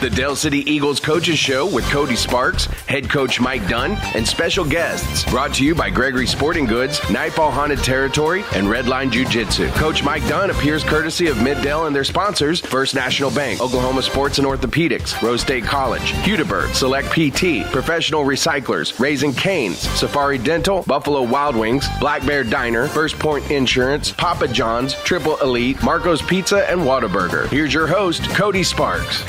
The Dell City Eagles Coaches Show with Cody Sparks, head coach Mike Dunn, and special guests. Brought to you by Gregory Sporting Goods, Nightfall Haunted Territory, and Redline Jiu-Jitsu. Coach Mike Dunn appears courtesy of Mid-Dell and their sponsors, First National Bank, Oklahoma Sports and Orthopedics, Rose State College, Hudeberg, Select PT, Professional Recyclers, Raising Cane's, Safari Dental, Buffalo Wild Wings, Black Bear Diner, First Point Insurance, Papa John's, Triple Elite, Marco's Pizza, and Whataburger. Here's your host, Cody Sparks.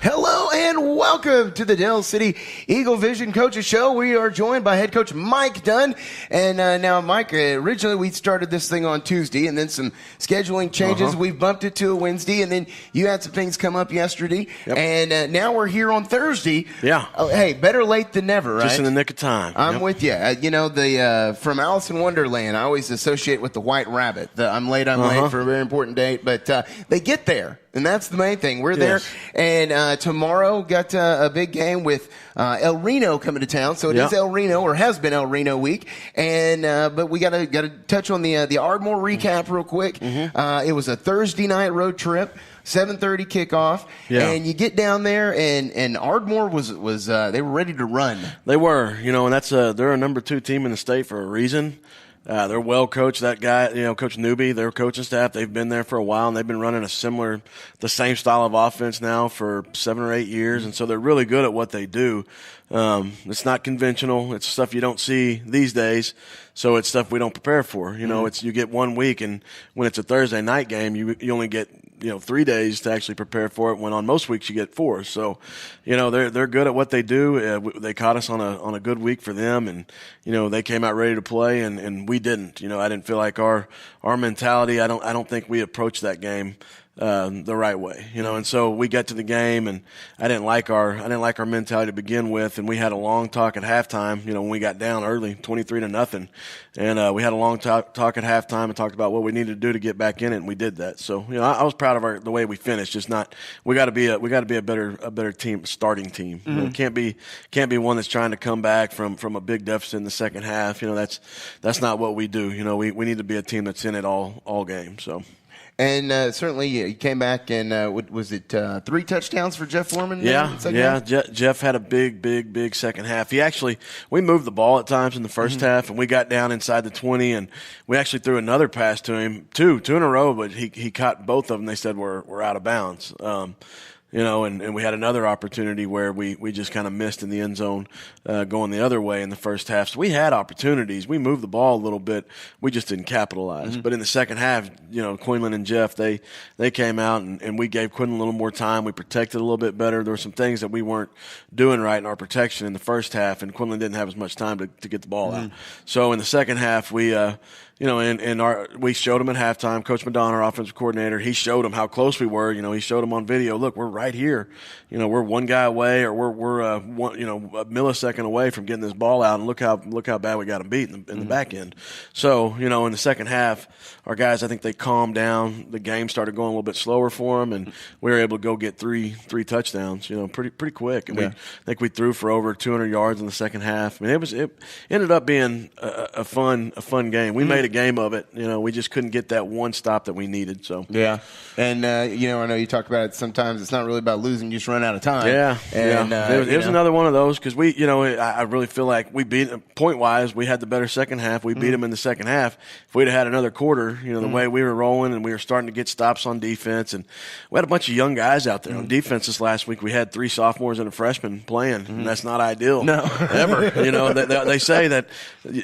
Hello and welcome to the Dell City Eagle Vision Coaches Show. We are joined by head coach Mike Dunn. And now, Mike, originally we started this thing on Tuesday, and then some scheduling changes. We've bumped it to a Wednesday, and then you had some things come up yesterday. Yep. And now we're here on Thursday. Yeah. Oh, hey, better late than never, right? Just in the nick of time. I'm with you. From Alice in Wonderland, I always associate with the White Rabbit. I'm late for a very important date, but they get there. And that's the main thing. We're there. And tomorrow got a big game with El Reno coming to town. So it is El Reno, or has been El Reno week. And but we got to touch on the Ardmore recap real quick. It was a Thursday night road trip. 7:30 kickoff, and you get down there, and Ardmore was they were ready to run. They were, and that's they're a number 2 team in the state for a reason. They're well coached. That guy, Coach Newby, their coaching staff, they've been there for a while, and they've been running the same style of offense now for 7 or 8 years, and so they're really good at what they do. It's not conventional. It's stuff you don't see these days, so it's stuff we don't prepare for. It's you get 1 week, and when it's a Thursday night game, you only get 3 days to actually prepare for it, when on most weeks you get 4. So, they're good at what they do. They caught us on a good week for them, and, they came out ready to play, and we didn't. I didn't feel like our mentality, I don't think we approached that game the right way, and so we got to the game, and I didn't like our mentality to begin with, and we had a long talk at halftime, when we got down early, 23-0, and we had a long talk at halftime and talked about what we needed to do to get back in it, and we did that. So, I was proud of the way we finished. Just not, we got to be a better team, starting team. Can't be one that's trying to come back from a big deficit in the second half. That's not what we do. We need to be a team that's in it all game. So. And certainly you came back, and was it 3 touchdowns for Jeff Foreman? Jeff had a big second half. We moved the ball at times in the first half, and we got down inside the 20, and we actually threw another pass to him, two in a row, but he caught both of them. They said we're out of bounds. And we had another opportunity where we just kind of missed in the end zone going the other way in the first half. So we had opportunities. We moved the ball a little bit. We just didn't capitalize. But in the second half, Quinlan and Jeff, they came out, and we gave Quinlan a little more time. We protected a little bit better. There were some things that we weren't doing right in our protection in the first half, and Quinlan didn't have as much time to get the ball out. So in the second half, we showed him at halftime. Coach Madonna, our offensive coordinator, he showed him how close we were. He showed him on video. Look, we're right here. We're one guy away, or we're a millisecond away from getting this ball out. And look how bad we got him beat in the back end. So in the second half, our guys, I think they calmed down. The game started going a little bit slower for them, and we were able to go get three touchdowns. Pretty quick. And I think we threw for over 200 yards in the second half. I mean, it ended up being a fun game. We made a game of it. We just couldn't get that one stop that we needed. So and I know you talk about it. Sometimes it's not really about losing; you just run out of time. It was another one of those because I really feel like we beat point wise. We had the better second half. We beat them in the second half. If we'd have had another quarter, the way we were rolling, and we were starting to get stops on defense, and we had a bunch of young guys out there on defense this last week. We had 3 sophomores and a freshman playing, and that's not ideal. No, ever. They say that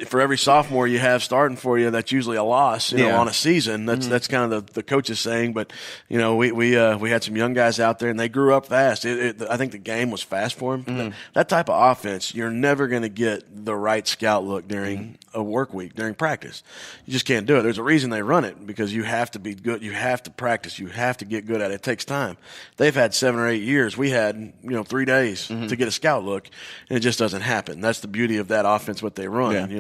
for every sophomore you have starting for you, that's usually a loss. On a season. That's kind of the coach's saying. But we had some young guys out there, and they grew up fast. I think the game was fast for them. That type of offense, you're never going to get the right scout look during a work week, during practice. You just can't do it. There's a reason they run it, because you have to be good. You have to practice. You have to get good at it. It takes time. They've had 7 or 8 years. We had 3 days to get a scout look, and it just doesn't happen. That's the beauty of that offense, what they run.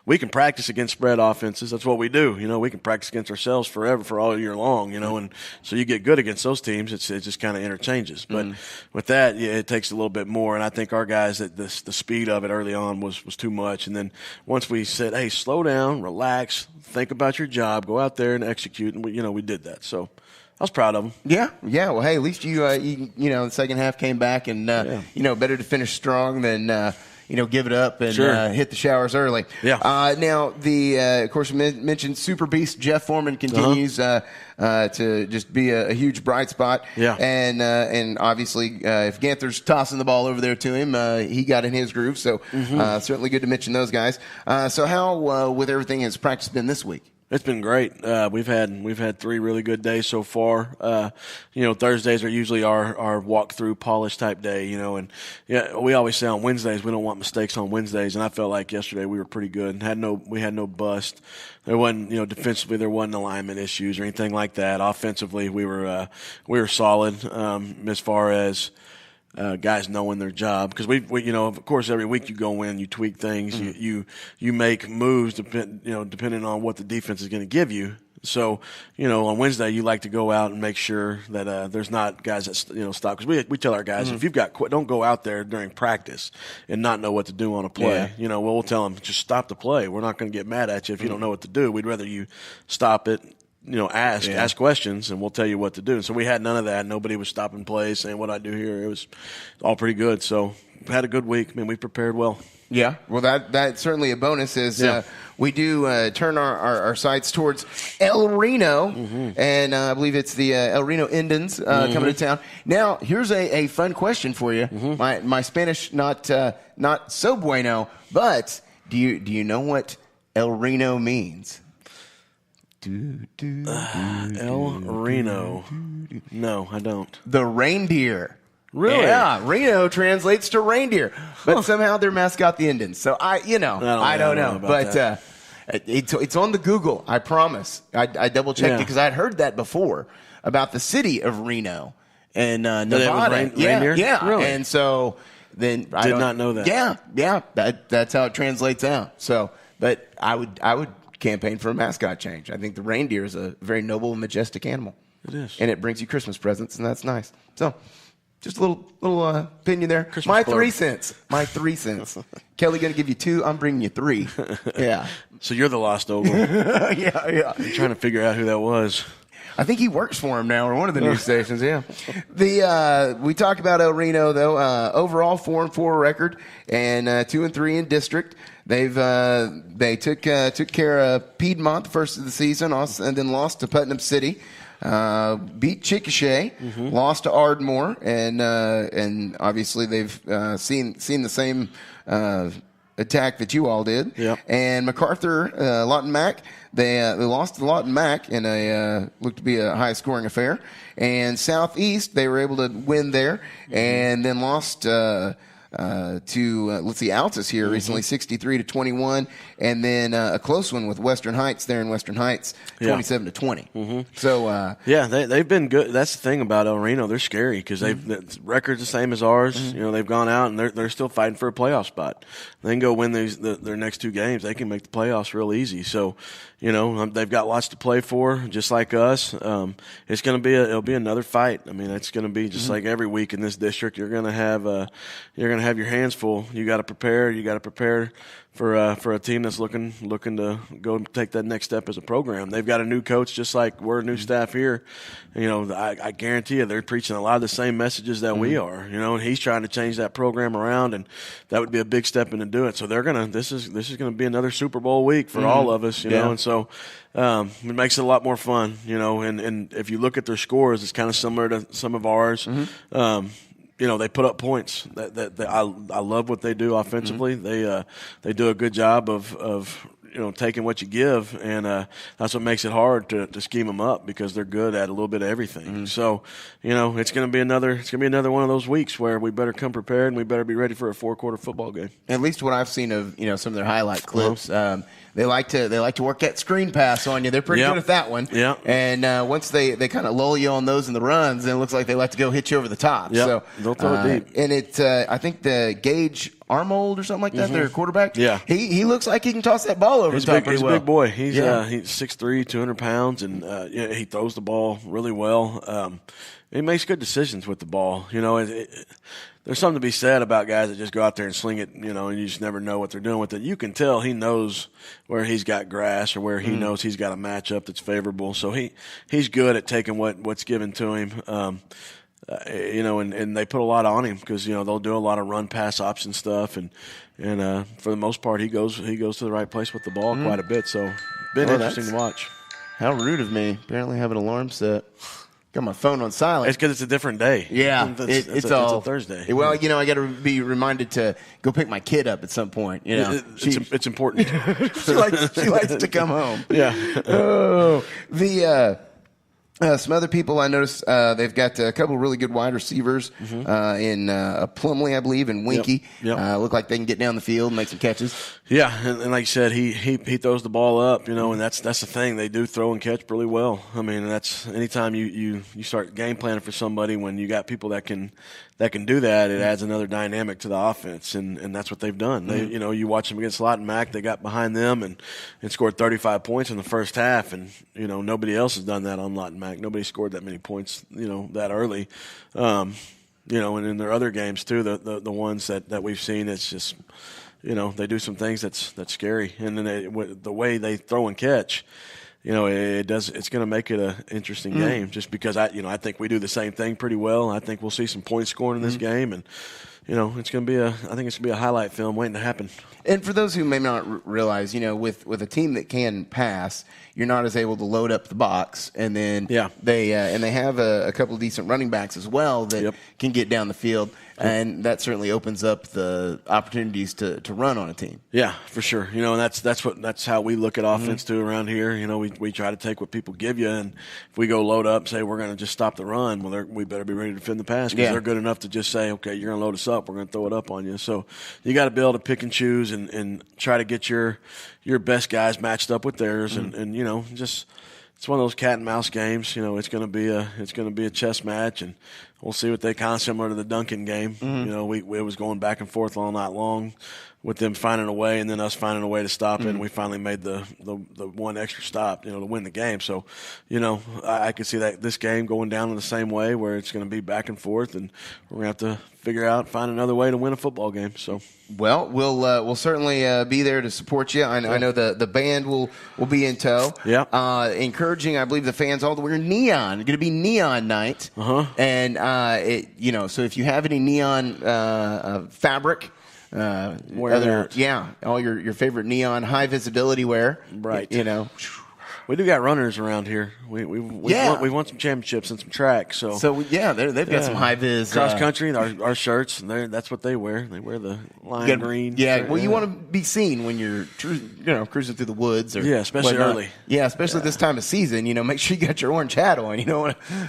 We can practice against spread offenses. That's what we do. We can practice against ourselves forever, for all year long. And so you get good against those teams. It just kind of interchanges. But with that, it takes a little bit more. And I think our guys, that the speed of it early on was too much. And then once we said, hey, slow down, relax, think about your job, go out there and execute, and we did that. So I was proud of them. Yeah. Well, hey, at least you the second half came back and, better to finish strong than, give it up and hit the showers early. Yeah. Now, of course, we mentioned Super Beast Jeff Foreman continues to just be a huge bright spot. Yeah. And obviously, if Ganther's tossing the ball over there to him, he got in his groove. So certainly good to mention those guys. So how, with everything, has practice been this week? It's been great. We've had 3 really good days so far. Thursdays are usually our walk-through polish type day, and we always say on Wednesdays we don't want mistakes on Wednesdays, and I felt like yesterday we were pretty good and we had no bust. There wasn't, defensively there wasn't alignment issues or anything like that. Offensively we were solid as far as guys knowing their job, because we of course every week you go in, you tweak things, you make moves depending on what the defense is going to give you. So on Wednesday you like to go out and make sure that there's not guys that stop, because we tell our guys, if you've got don't go out there during practice and not know what to do on a play. We'll tell them, just stop the play. We're not going to get mad at you if you don't know what to do. We'd rather you stop it. Ask questions, and we'll tell you what to do. And so we had none of that. Nobody was stopping plays, saying what I do here. It was all pretty good. So we had a good week. I mean, we prepared well. Yeah. Well, that's certainly a bonus as we do turn our sights towards El Reno, and I believe it's the El Reno Indians coming to town. Now, here's a fun question for you. My Spanish not so bueno, but do you know what El Reno means? El Reno. No, I don't. The reindeer. Really? Yeah, Reno translates to reindeer, but somehow their mascot the Indians. So I don't know, but it's on the Google. I promise. I double checked it because I'd heard that before about the city of Reno and Nevada. Reindeer? Yeah. Really? And so then I did not know that. Yeah. That's how it translates out. So, but I would campaign for a mascot change. I think the reindeer is a very noble and majestic animal. It is. And it brings you Christmas presents, and that's nice. So, just a little opinion there. Christmas My club. 3 cents. My 3 cents. Kelly going to give you 2. I'm bringing you 3. Yeah. So you're the lost Ogle. Yeah. I'm trying to figure out who that was. I think he works for him now, or one of the news stations. Yeah. We talked about El Reno though. Overall 4-4 record and 2-3 in district. They took care of Piedmont the first of the season, and then lost to Putnam City. Beat Chickasha, lost to Ardmore, and obviously they've seen the same attack that you all did. Yep. And MacArthur, Lawton Mac, they lost to Lawton Mac in a looked to be a high scoring affair. And Southeast, they were able to win there, and then lost to Altus here recently, 63-21, and then a close one with Western Heights there in Western Heights, 27-20. So they've been good. That's the thing about El Reno; they're scary because the record's the same as ours. They've gone out and they're still fighting for a playoff spot. They can go win their next 2 games. They can make the playoffs real easy. So, they've got lots to play for, just like us. It's going to be it'll be another fight. I mean, it's going to be just like every week in this district. You're going to have your hands full. You got to prepare. You got to prepare for a team that's looking to go take that next step as a program. They've got a new coach, just like we're a new staff here. I guarantee you they're preaching a lot of the same messages that we are. And he's trying to change that program around, and that would be a big step in to do it. So this is gonna be another Super Bowl week for all of us. And so it makes it a lot more fun. And if you look at their scores, it's kind of similar to some of ours. They put up points. I love what they do offensively. They do a good job of taking what you give, and that's what makes it hard to scheme them up, because they're good at a little bit of everything. So, it's going to be another one of those weeks where we better come prepared and we better be ready for a 4-quarter football game. At least what I've seen of some of their highlight clips. They like to work that screen pass on you. They're pretty good at that one. Yeah. And once they kind of lull you on those in the runs, then it looks like they like to go hit you over the top. Yep. So they'll throw it deep. And I think the Gage Armold or something like that, their quarterback. Yeah. He looks like he can toss that ball over the top pretty well. He's a big boy. He's 6'3", 200 pounds, and he throws the ball really well. He makes good decisions with the ball. there's something to be said about guys that just go out there and sling it, and you just never know what they're doing with it. You can tell he knows where he's got grass or where he knows he's got a matchup that's favorable. So he's good at taking what's given to him. And they put a lot on him because they'll do a lot of run pass option stuff, and for the most part he goes to the right place with the ball quite a bit. So been interesting to watch. How rude of me! Apparently, I have an alarm set. Got my phone on silent. It's because it's a different day. Yeah, it's a Thursday. Well, I got to be reminded to go pick my kid up at some point. It's important. she likes to come home. Yeah. Oh, some other people I noticed, they've got a couple of really good wide receivers in Plumlee, I believe, and Winky. Yep. Look like they can get down the field and make some catches. Yeah, and like you said, he throws the ball up, and that's the thing. They do throw and catch really well. I mean, that's anytime you start game planning for somebody when you got people that can do that, it adds another dynamic to the offense, and that's what they've done. They, you watch them against Lott and Mack, they got behind them and scored 35 points in the first half, and nobody else has done that on Lott and Mack. Nobody scored that many points, that early. And in their other games too, the ones that we've seen, it's just, they do some things that's scary, and then the way they throw and catch. It's going to make it an interesting game just because I think we do the same thing pretty well. I think we'll see some points scored in this game, and it's going to be I think it's going to be a highlight film waiting to happen. And for those who may not realize, with a team that can pass, you're not as able to load up the box, and then they have a couple of decent running backs as well that can get down the field. And that certainly opens up the opportunities to run on a team. Yeah, for sure. And that's how we look at offense too around here. We try to take what people give you, and if we go load up, say we're going to just stop the run, well, we better be ready to defend the pass because they're good enough to just say, okay, you're going to load us up, we're going to throw it up on you. So you got to be able to pick and choose and try to get your best guys matched up with theirs, and just. It's one of those cat and mouse games. It's going to be a chess match, and we'll see what they kind of similar to the Duncan game. We was going back and forth all night long with them finding a way, and then us finding a way to stop it. And we finally made the one extra stop, to win the game. So, I could see that this game going down in the same way, where it's going to be back and forth, and we're going to have to find another way to win a football game. So. Well, we'll certainly be there to support you. I know the band will be in tow. Yeah. Encouraging, I believe, the fans all the way. We're neon. Going to be neon night. And so if you have any neon fabric. All your favorite neon high visibility wear. Right. We do got runners around here. We won some championships and some track. So they've got some high vis cross country. Our shirts, and that's what they wear. They wear the lime green. Yeah, shirt. Well, you want to be seen when you're cruising through the woods, or especially early. Yeah, especially this time of season. Make sure you got your orange hat on. You don't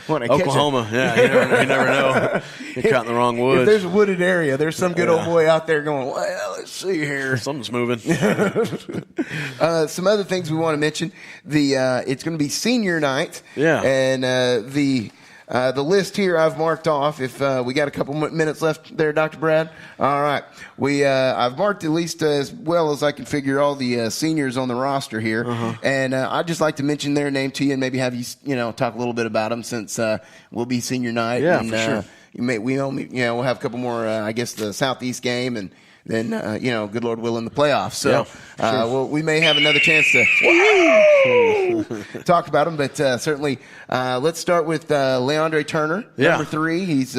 want to Oklahoma. Catch you never know. Get caught in the wrong woods. If there's a wooded area, there's some good old boy out there going, well, let's see here. Something's moving. Some other things we want to mention. It's going to be senior night. Yeah. And the list here I've marked off. If we got a couple minutes left there, Dr. Brad. All right. I've marked at least as well as I can figure all the seniors on the roster here. And I'd just like to mention their name to you and maybe have you talk a little bit about them since we'll be senior night. Yeah, and, for sure. We'll have a couple more, I guess, the Southeast game and then, good Lord willing, the playoffs. So, sure. We may have another chance to talk about them, but certainly let's start with Leandre Turner, number 3. He's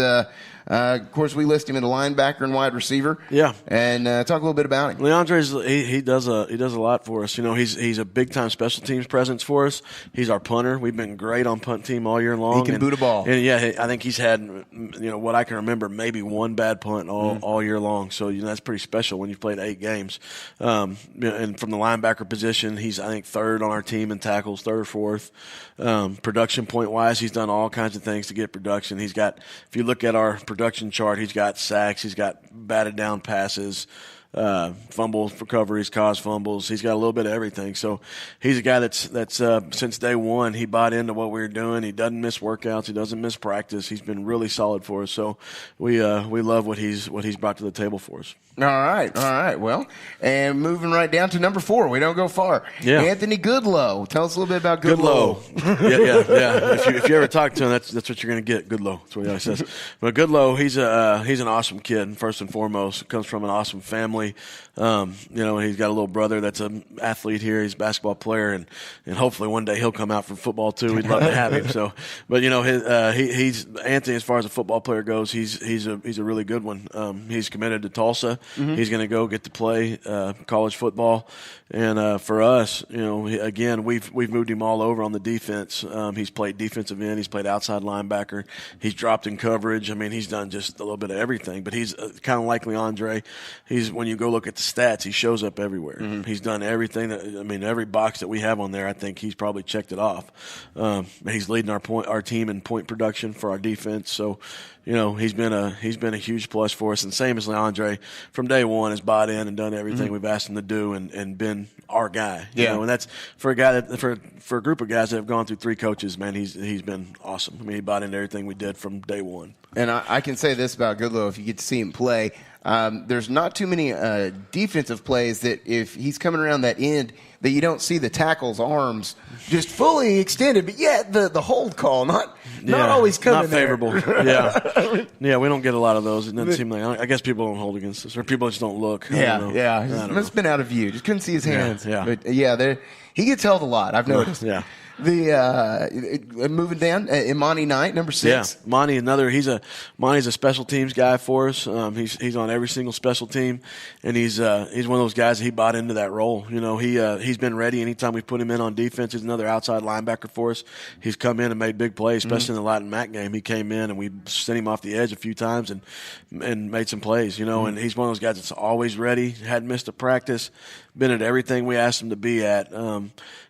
of course, we list him in a linebacker and wide receiver. Yeah, and talk a little bit about him. Leandre's he does a lot for us. He's a big time special teams presence for us. He's our punter. We've been great on punt team all year long. He can boot a ball. And I think he's had what I can remember maybe one bad punt all year long. So that's pretty special when you've played 8 games. And from the linebacker position, he's I think 3rd on our team in tackles, 3rd or 4th. Production point wise, he's done all kinds of things to get production. He's got, if you look at our production chart, he's got sacks, he's got batted down passes, fumbles, recoveries, caused fumbles. He's got a little bit of everything. So he's a guy that's since day one, he bought into what we were doing. He doesn't miss workouts. He doesn't miss practice. He's been really solid for us. So we love what he's brought to the table for us. All right. Well, and moving right down to number 4. We don't go far. Yeah. Anthony Goodlow. Tell us a little bit about Goodlow. Yeah. If you ever talk to him, that's what you're going to get. Goodlow. That's what he always says. But Goodlow, he's an awesome kid. First and foremost, comes from an awesome family. And he's got a little brother that's an athlete here. He's a basketball player, and hopefully one day he'll come out from football too. We'd love to have him. So, but he's Anthony, as far as a football player goes, he's a really good one. He's committed to Tulsa. Mm-hmm. He's going to go get to play college football, and for us, again, we've moved him all over on the defense. He's played defensive end. He's played outside linebacker. He's dropped in coverage. I mean, he's done just a little bit of everything. But he's kind of like Leandre. When you go look at the stats, he shows up everywhere. Mm-hmm. He's done everything. Every box that we have on there, I think he's probably checked it off. He's leading our team in point production for our defense. So, he's been a huge plus for us. And same as Leandre, from day one, has bought in and done everything we've asked him to do and been our guy. And that's for a guy for a group of guys that have gone through 3 coaches. Man, he's been awesome. I mean, he bought into everything we did from day one. And I can say this about Goodlow: if you get to see him play, there's not too many defensive plays that if he's coming around that end that you don't see the tackle's arms just fully extended, but yet the hold call not always coming not favorable. Yeah, we don't get a lot of those. It doesn't seem like. I guess people don't hold against us, or people just don't look. It's been out of view. Just couldn't see his hands. But he gets held a lot. I've noticed. Yeah. Moving down, Imani Knight, number 6. Yeah, Monty's a special teams guy for us. He's on every single special team, and he's one of those guys that he bought into that role. He's been ready anytime we put him in on defense. He's another outside linebacker for us. He's come in and made big plays, especially in the Latin Mac game. He came in and we sent him off the edge a few times and made some plays. And he's one of those guys that's always ready. Hadn't missed a practice. Been at everything we asked him to be at.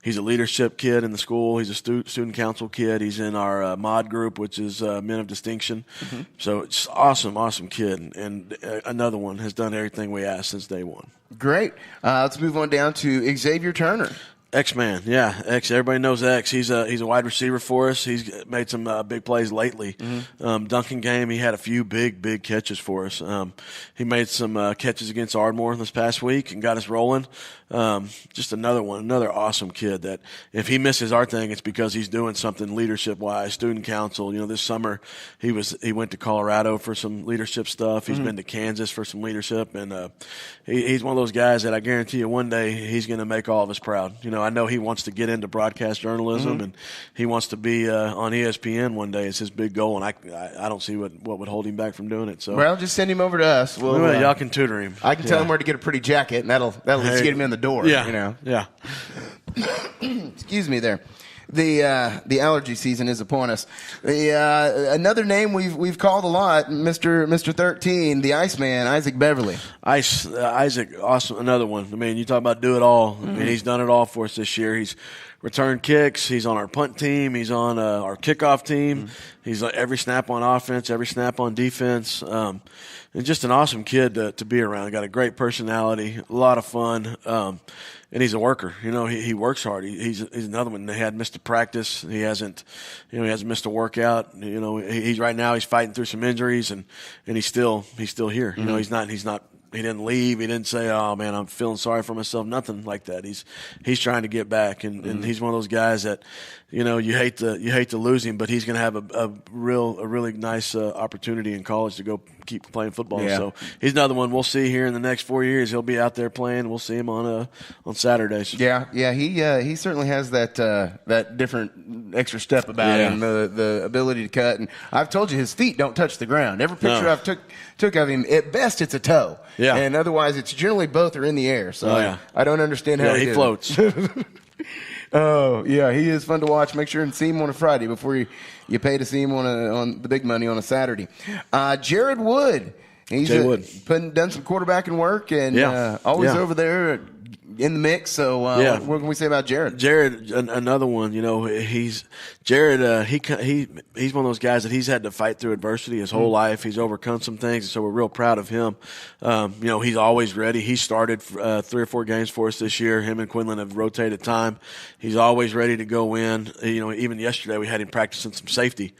He's a leadership kid in the school. He's a student council kid. He's in our mod group, which is Men of Distinction. Mm-hmm. So it's awesome kid. And another one has done everything we asked since day one. Great. Let's move on down to Xavier Turner. X-Man, yeah. X, everybody knows X. He's a wide receiver for us. He's made some big plays lately. Mm-hmm. Duncan game, he had a few big catches for us. He made some catches against Ardmore this past week and got us rolling. Just another awesome kid that if he misses our thing, it's because he's doing something leadership-wise, student council. This summer he went to Colorado for some leadership stuff. He's been to Kansas for some leadership, and he's one of those guys that I guarantee you one day he's going to make all of us proud. I know he wants to get into broadcast journalism, and he wants to be on ESPN one day. It's his big goal, and I don't see what would hold him back from doing it. So, well, just send him over to us. Y'all can tutor him. I can tell him where to get a pretty jacket, and that'll just get him in the door. Yeah. Excuse me there. The allergy season is upon us. Another name we've called a lot, Mr. 13, the Iceman, Isaac Beverly. Isaac, awesome, another one. I mean, you talk about do it all. I mean, he's done it all for us this year. He's returned kicks. He's on our punt team. He's on our kickoff team. He's every snap on offense, every snap on defense. And just an awesome kid to be around. Got a great personality, a lot of fun. And he's a worker. He works hard. He's another one. He hadn't missed a practice. He hasn't missed a workout. He's right now he's fighting through some injuries and he's still here. He didn't leave. He didn't say, "Oh man, I'm feeling sorry for myself." Nothing like that. He's trying to get back, and he's one of those guys that, you hate to lose him, but he's going to have a really nice opportunity in college to go keep playing football. Yeah. So he's another one we'll see here in the next 4 years. He'll be out there playing. We'll see him on Saturdays. Yeah. He certainly has that different extra step about him, the ability to cut. And I've told you his feet don't touch the ground. Every picture I've took of him, at best it's a toe. Yeah. And otherwise it's generally both are in the air. So I don't understand how he floats. Oh, yeah, he is fun to watch. Make sure and see him on a Friday before you pay to see him on the big money on a Saturday. Jared Wood. He's done some quarterbacking work and always over there in the mix. So what can we say about Jared? Jared, another one. He's one of those guys that he's had to fight through adversity his whole life. He's overcome some things, so we're real proud of him. He's always ready. He started 3 or 4 games for us this year. Him and Quinlan have rotated time. He's always ready to go in. Even yesterday we had him practicing some safety.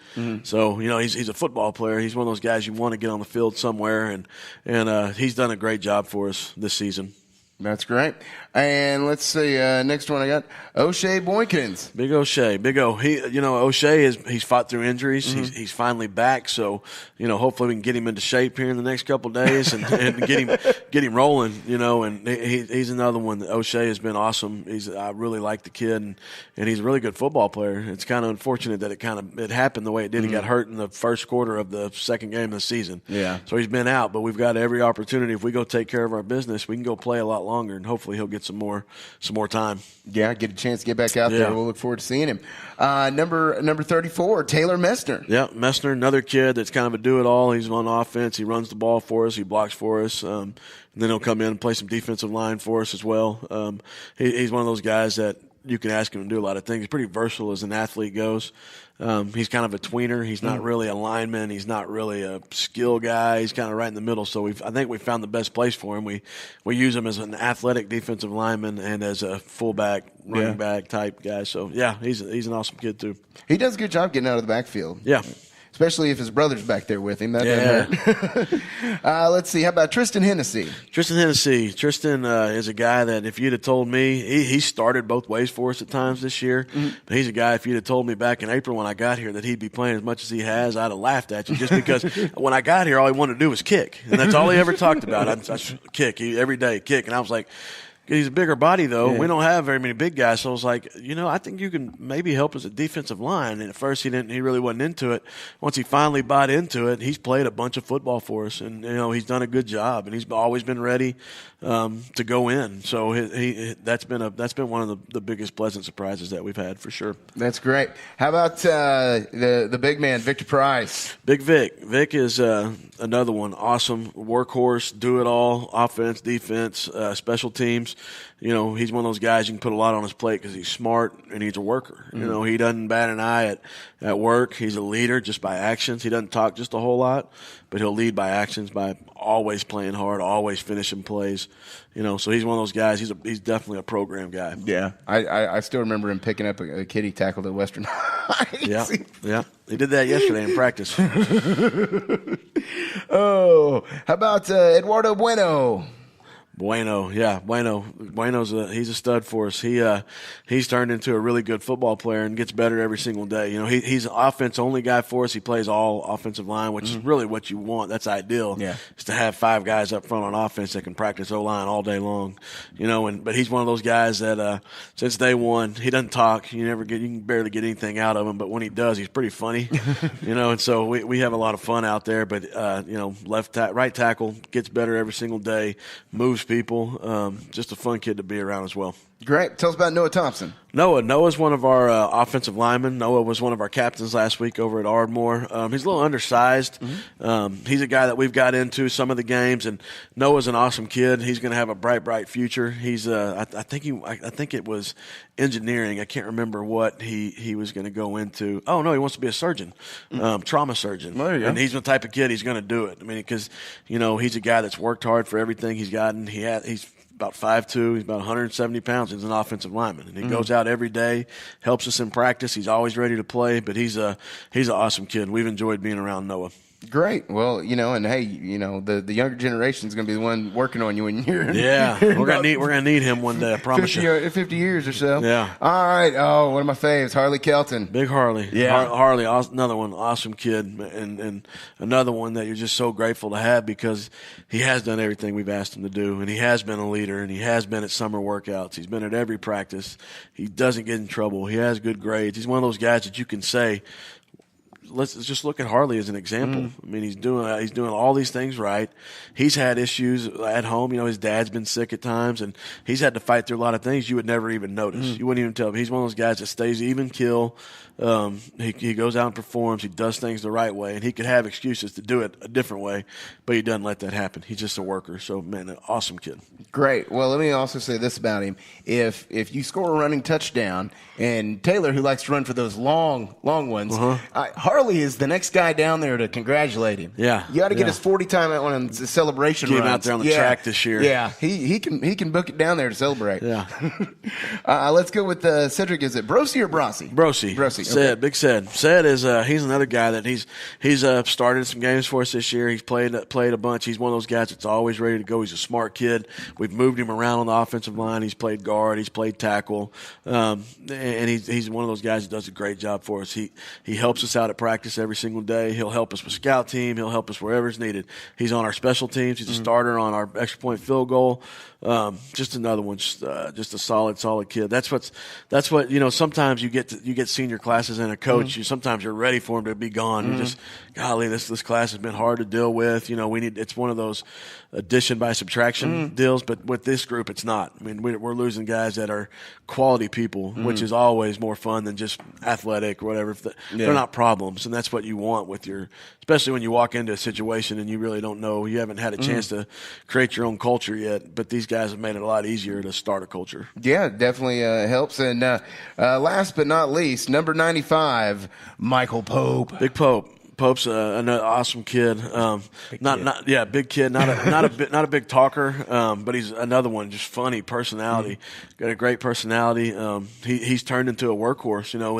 So he's a football player. He's one of those guys you want to get on the field somewhere, and he's done a great job for us this season. That's great. And let's see, next one I got, O'Shea Boykins. Big O'Shea. Big O. O'Shea he's fought through injuries. He's finally back. So, hopefully we can get him into shape here in the next couple of days and get him rolling, and he's another one. O'Shea has been awesome. I really like the kid, and he's a really good football player. It's kind of unfortunate that it happened the way it did. He got hurt in the first quarter of the second game of the season. Yeah. So he's been out, but we've got every opportunity. If we go take care of our business, we can go play a lot longer, and hopefully he'll get some more time. Yeah, get a chance to get back out there. We'll look forward to seeing him. Number 34, Taylor Messner. Yeah, Messner, another kid that's kind of a do-it-all. He's on offense. He runs the ball for us. He blocks for us. And then he'll come in and play some defensive line for us as well. He's one of those guys that you can ask him to do a lot of things. He's pretty versatile as an athlete goes. He's kind of a tweener. He's not really a lineman. He's not really a skill guy. He's kind of right in the middle. So I think we found the best place for him. We use him as an athletic defensive lineman and as a fullback, running back type guy. So, he's an awesome kid too. He does a good job getting out of the backfield. Yeah. Especially if his brother's back there with him. That doesn't hurt. Let's see. How about Tristan Hennessy? Tristan is a guy that if you'd have told me, he started both ways for us at times this year. But he's a guy, if you'd have told me back in April when I got here that he'd be playing as much as he has, I'd have laughed at you just because when I got here, all he wanted to do was kick. And that's all he ever talked about. I kick. Every day, kick. And I was like, he's a bigger body, though. Yeah. We don't have very many big guys. So I was like, I think you can maybe help as a defensive line. And at first he really wasn't into it. Once he finally bought into it, he's played a bunch of football for us. And, he's done a good job. And he's always been ready to go in. So that's been one of the biggest pleasant surprises that we've had for sure. That's great. How about the big man, Victor Price? Big Vic. Vic is another one. Awesome workhorse, do it all, offense, defense, special teams. He's one of those guys you can put a lot on his plate because he's smart and he's a worker. He doesn't bat an eye at work. He's a leader just by actions. He doesn't talk just a whole lot, but he'll lead by actions, by always playing hard, always finishing plays. So he's one of those guys. He's definitely a program guy. Yeah, I still remember him picking up a kid he tackled at Western Heights. Yeah. He did that yesterday in practice. How about Eduardo Bueno? Bueno's he's a stud for us. He's turned into a really good football player and gets better every single day. He's an offense only guy for us. He plays all offensive line, which is really what you want. That's ideal. Yeah, is to have 5 guys up front on offense that can practice O-line all day long. But he's one of those guys that since day one, he doesn't talk. You can barely get anything out of him. But when he does, he's pretty funny. And so we have a lot of fun out there. But right tackle gets better every single day. Moves people. Just a fun kid to be around as well. Great. Tell us about Noah Thompson. Noah's one of our offensive linemen. Noah was one of our captains last week over at Ardmore. He's a little undersized. He's a guy that we've got into some of the games, and Noah's an awesome kid. He's going to have a bright future. He's I think it was engineering. I can't remember what he was going to go into. Oh no, he wants to be a surgeon, trauma surgeon. There you go. And he's the type of kid he's going to do it. I mean, because he's a guy that's worked hard for everything he's gotten. He's about 5'2". He's about 170 pounds. He's an offensive lineman, and he goes out every day, helps us in practice. He's always ready to play, but he's an awesome kid. We've enjoyed being around Noah. Great. Well, and hey, the younger generation is going to be the one working on you when you're we're gonna need him one day. I promise 50 years or so. Yeah. All right. Oh, one of my faves, Harley Kelton. Big Harley. Yeah. Harley, another one, awesome kid, and another one that you're just so grateful to have because he has done everything we've asked him to do, and he has been a leader, and he has been at summer workouts. He's been at every practice. He doesn't get in trouble. He has good grades. He's one of those guys that you can say, let's just look at Harley as an example. I mean, he's doing all these things right. He's had issues at home. You know, his dad's been sick at times, and he's had to fight through a lot of things you would never even notice. You wouldn't even tell. He's one of those guys that stays even kill. He goes out and performs. He does things the right way, and he could have excuses to do it a different way, but he doesn't let that happen. He's just a worker. So, man, an awesome kid. Great. Well, let me also say this about him: if you score a running touchdown, and Taylor, who likes to run for those long ones, Harley is the next guy down there to congratulate him. Yeah, you got to get his 40 time at one of the celebration runs. Get him out there on the track this year. Yeah, he can book it down there to celebrate. Yeah. Let's go with Cedric. Is it Brosey or Brosy? Brosey. Okay. Big Ced. Ced is he's another guy that he's started some games for us this year. He's played a bunch. He's one of those guys that's always ready to go. He's a smart kid. We've moved him around on the offensive line. He's played guard. He's played tackle, and he's one of those guys that does a great job for us. He helps us out at practice every single day. He'll help us with scout team. He'll help us wherever it's needed. He's on our special teams. He's a starter on our extra point field goal. Just another one. Just a solid kid. That's what you know. Sometimes you get senior classes and a coach. Sometimes you're ready for him to be gone. You just, golly, this class has been hard to deal with. You know, it's one of those addition by subtraction deals. But with this group, it's not. I mean, we're losing guys that are quality people, which is always more fun than just athletic or whatever. They're not problems, and that's what you want with especially when you walk into a situation and you really don't know, you haven't had a chance to create your own culture yet. But these guys have made it a lot easier to start a culture. Yeah, definitely helps. And last but not least, number 95, Michael Pope. Big Pope. Pope's another awesome kid. Big kid. Not a big talker, but he's another one. Just funny personality. Got a great personality. He's turned into a workhorse. You know,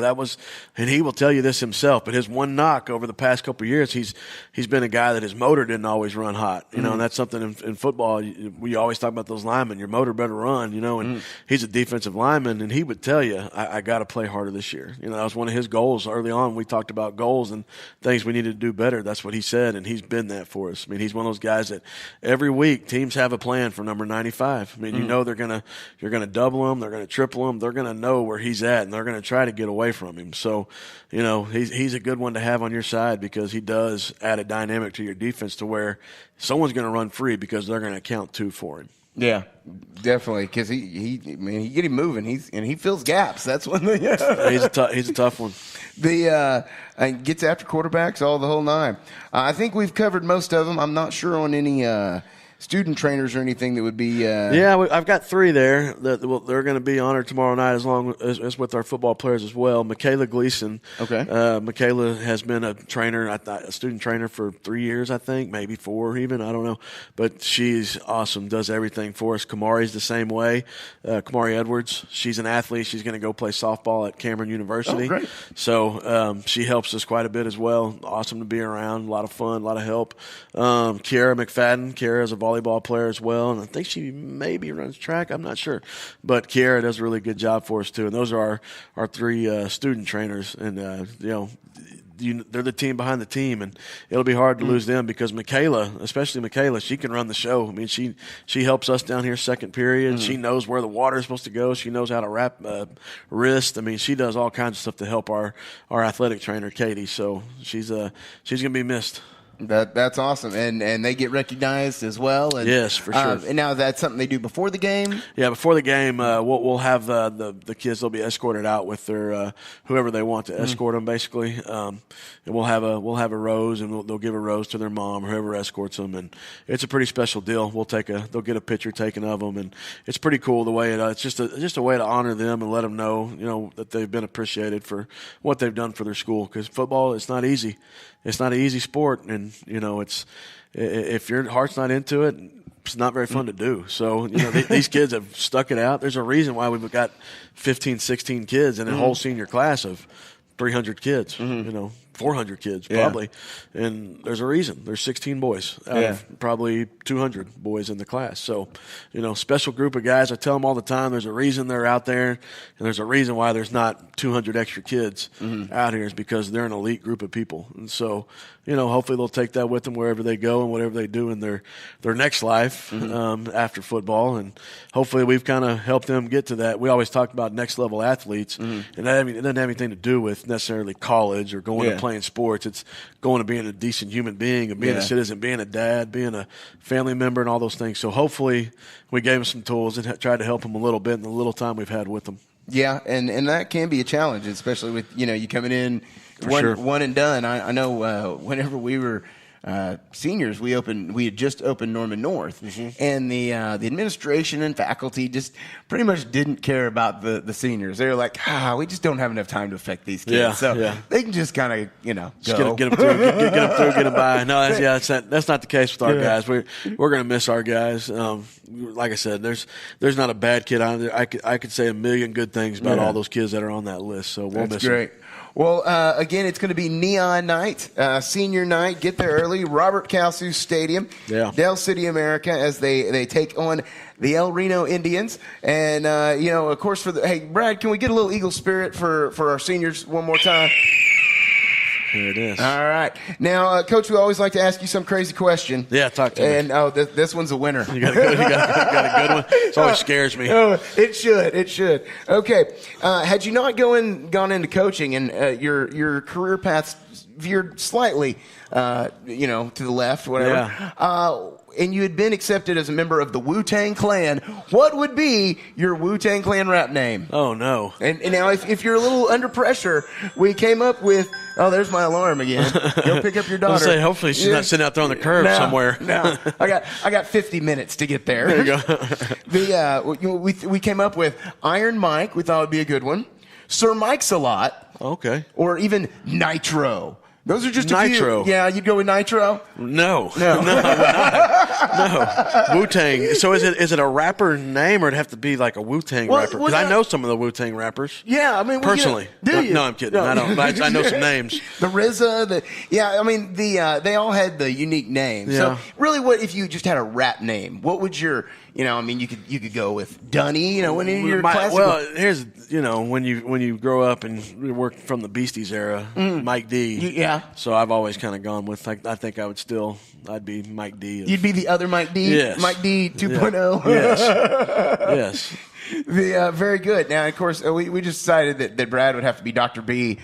and he will tell you this himself. But his one knock over the past couple of years, he's been a guy that his motor didn't always run hot. You know, and that's something in football. We always talk about those linemen. Your motor better run. You know, and he's a defensive lineman, and he would tell you, I got to play harder this year. You know, that was one of his goals early on. We talked about goals and things we needed to do better. That's what he said, and he's been that for us. I mean, he's one of those guys that every week teams have a plan for number 95. I mean, you know you're gonna double him, they're gonna triple him, they're gonna know where he's at, and they're gonna try to get away from him. So, you know, he's a good one to have on your side because he does add a dynamic to your defense to where someone's gonna run free because they're gonna count two for him. Yeah, definitely. Because he get him moving. He fills gaps. That's one thing. He's a tough one. Gets after quarterbacks, the whole nine. I think we've covered most of them. I'm not sure on any student trainers or anything that would be. I've got three there that they're going to be honored tomorrow night, as long as with our football players as well. Michaela Gleason. Okay. Michaela has been a trainer, a student trainer for 3 years, I think, maybe 4 even. I don't know, but she's awesome. Does everything for us. Kamari's the same way. Kamari Edwards. She's an athlete. She's going to go play softball at Cameron University. Oh, great. So she helps us quite a bit as well. Awesome to be around. A lot of fun. A lot of help. Kiara McFadden. Kiara is a volleyball player as well, and I think she maybe runs track. I'm not sure, but Kiara does a really good job for us too. And those are our three student trainers, and they're the team behind the team, and it'll be hard to lose them because especially Michaela, she can run the show. I mean, she helps us down here second period. She knows where the water is supposed to go. She knows how to wrap wrist. I mean, she does all kinds of stuff to help our athletic trainer, Katie. So she's going to be missed. That's awesome, and they get recognized as well. And, yes, for sure. And now that's something they do before the game. Yeah, before the game, we'll have the kids. They'll be escorted out with their whoever they want to escort them, basically. And we'll have a rose, and they'll give a rose to their mom, or whoever escorts them, and it's a pretty special deal. They'll get a picture taken of them, and it's pretty cool the way it's just a way to honor them and let them know that they've been appreciated for what they've done for their school. Because football, it's not easy. It's not an easy sport, and it's if your heart's not into it, it's not very fun to do. So these kids have stuck it out. There's a reason why we've got 15, 16 kids in a whole senior class of 300 kids. 400 kids probably, and there's a reason. There's 16 boys out of probably 200 boys in the class. So, special group of guys. I tell them all the time, there's a reason they're out there, and there's a reason why there's not 200 extra kids out here is because they're an elite group of people. And so, hopefully they'll take that with them wherever they go and whatever they do in their next life after football. And hopefully we've kind of helped them get to that. We always talk about next level athletes, and it doesn't have anything to do with necessarily college or going to playing sports. It's going to being a decent human being, and being a citizen, being a dad, being a family member, and all those things. So hopefully we gave him some tools and tried to help him a little bit in the little time we've had with him. Yeah, and that can be a challenge, especially with, you coming in one and done. I know whenever we were seniors, we had just opened Norman North, and the administration and faculty just pretty much didn't care about the seniors. They were like, we just don't have enough time to affect these kids, they can just kind of just go. Get them through, get them by. No, that's not the case with our guys. We're going to miss our guys. Like I said, there's not a bad kid on there. I could say a million good things about all those kids that are on that list. So we'll miss them. Well, again, it's going to be Neon Night, senior night. Get there early. Robert Calhoun Stadium, Del City, America, as they take on the El Reno Indians. And, of course, hey, Brad, can we get a little Eagle spirit for our seniors one more time? Here it is. All right. Now, Coach, we always like to ask you some crazy question. Yeah, talk to me. And, this one's a winner. You got a good one? It always scares me. It should. Okay. Had you not gone into coaching and your career path veered slightly, to the left, whatever, and you had been accepted as a member of the Wu-Tang Clan, what would be your Wu-Tang Clan rap name? Oh, no. And now, if you're a little under pressure, we came up with, there's my alarm again. Go pick up your daughter. I'll say, hopefully she's not sitting out there on the curb somewhere. No, I got 50 minutes to get there. There you go. We came up with Iron Mike. We thought would be a good one. Sir Mike's-a-Lot. Okay. Or even Nitro. Those are just a Nitro. few. Yeah, you'd go with Nitro? No, I would not. No. Wu-Tang. So is it a rapper name, or it'd have to be like a Wu-Tang rapper? Because I know some of the Wu-Tang rappers. Yeah, I mean, personally. Do you? No, I'm kidding. No. I don't. I know some names. The RZA. They all had the unique names. Yeah. So really, what if you just had a rap name? What would your you could go with Dunny. When in your classic. Well, here's when you grow up and you work from the Beasties era, Mike D. Yeah. So I've always kind of gone with. I think I'd be Mike D. You'd be the other Mike D. Yes. Mike D 2.0. Yes. Yes. Very good. Now, of course, we just decided that Brad would have to be Dr. B.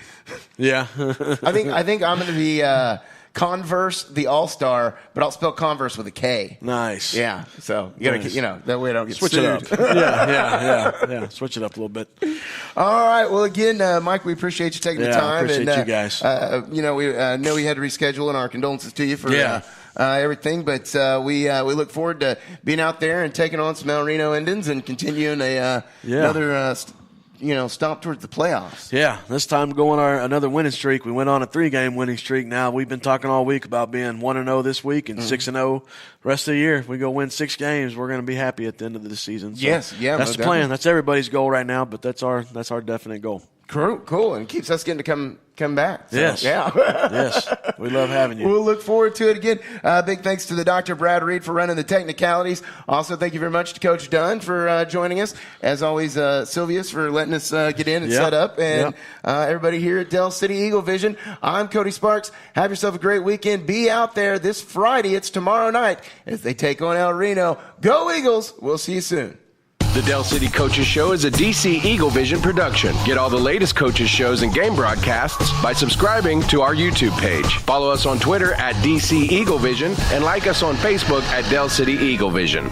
Yeah. I think I'm going to be Converse, the All-Star, but I'll spell Converse with a K. Nice. Yeah. So you got to, that way I don't get switch sued. it up. Yeah. Switch it up a little bit. All right. Well, again, Mike, we appreciate you taking the time. Appreciate you guys. We know we had to reschedule, and our condolences to you for everything. But we look forward to being out there and taking on some El Reno Indians and continuing another stop towards the playoffs. Yeah, this time going another winning streak. We went on a 3-game winning streak. Now we've been talking all week about being 1-0 this week and 6-0 rest of the year. If we go win 6 games, we're going to be happy at the end of the season. So yes, that's the plan. That's everybody's goal right now, but that's our definite goal. Cool, and it keeps us getting to come back. So, yes. Yeah. Yes. We love having you. We'll look forward to it again. Big thanks to the Dr. Brad Reed for running the technicalities. Also, thank you very much to Coach Dunn for joining us. As always, Sylvius for letting us get in and set up. And everybody here at Del City Eagle Vision, I'm Cody Sparks. Have yourself a great weekend. Be out there this Friday. It's tomorrow night as they take on El Reno. Go Eagles. We'll see you soon. The Del City Coaches Show is a DC Eagle Vision production. Get all the latest coaches shows and game broadcasts by subscribing to our YouTube page. Follow us on Twitter at DC Eagle Vision and like us on Facebook at Del City Eagle Vision.